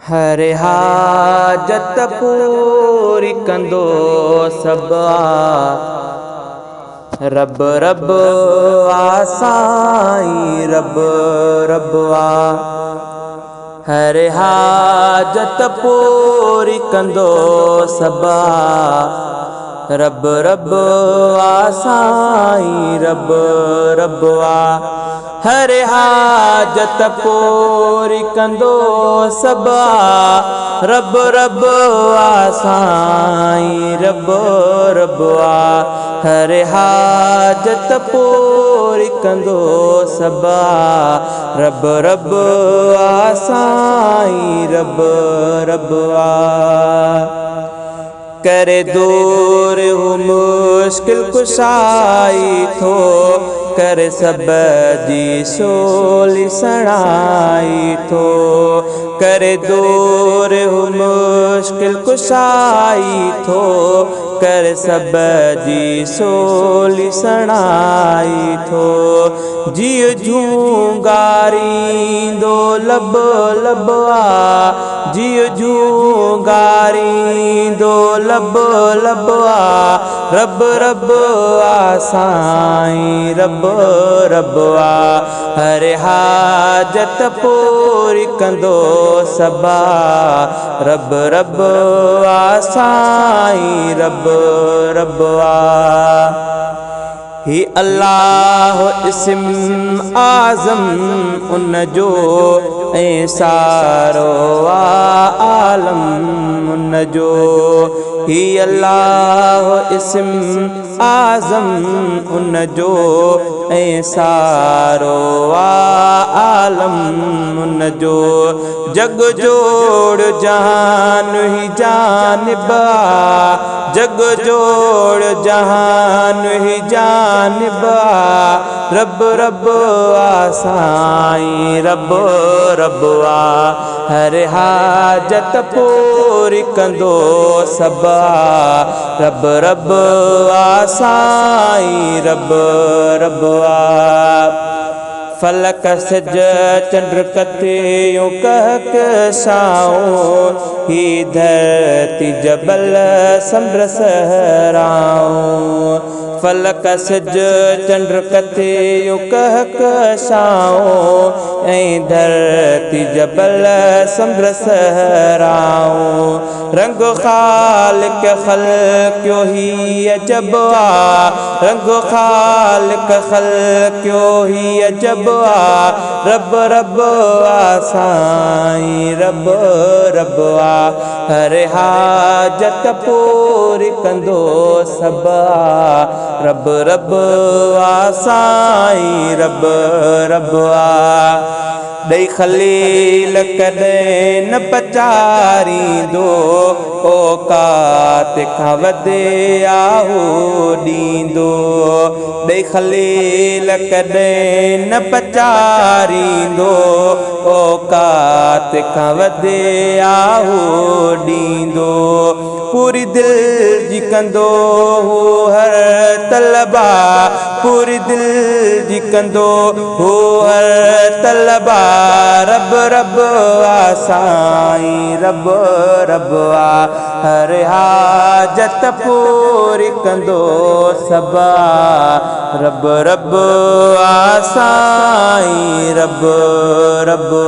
हर हाजत पूरी कंदो सब रब रब साईं रब रब हर हाजत पूरी कंदो सब रब रब साईं रब रब हर हाजत पूरी कंदो सब रब रब साईं रब रब हर हाजत पूरी कंदो सब रब रब साईं रब रब करे दूर हूँ मुश्किल कुशाई थो कर सब जी सोली सणाई थो करे दूर हूँ मुश्किल कुशाई थो कर सब जी सोली सणाई थो जियो झूंगारी दो लब लब जियो झूंगारी दो लब लब रब रब साईं रब रब हर हाजत पूरी कंदो सब रब रब साईं रब रब ही अल्लाह इस्म आज़म उन जो ऐं सारो आलम उन जो ही अल्लाह इस्म आज़म उन जो ऐं सारो आलम उन जो जग जोड़ जहान ही जानिबा जग जोड़ जहान ही जानिबा रब रब साईं रब रब हर हाजत पूरी कंदो सब रब रब साईं रब रब फलक सिज चंद्र कतियों कहक साओ ही धरती जबल समुंद्र सहराओ फलक सिज चंद्र कतियों कहक साओ ऐं धरती जबल समुंद्र सहराओ रंग खालिक खल्क़ियो ही अजब रंग खालिक खल्क़ियो ही अजब रब रब साईं रब रब हर हाजत पूरी कंदो सब रब रब साईं रब रब ॾई खलील कॾहिं न पचारींदो औकात खां वधे आहू ॾींदो ॾई खलील कॾहिं न पचारींदो औकात खां वधे आहू ॾींदो पूरी दिल जी कंदो हू हर तलबा पूरी दिल जी कंदो हू हर तलबा रब रब साईं रब रब हर हाजत पूरी कंदो सब रब रब साईं रब रब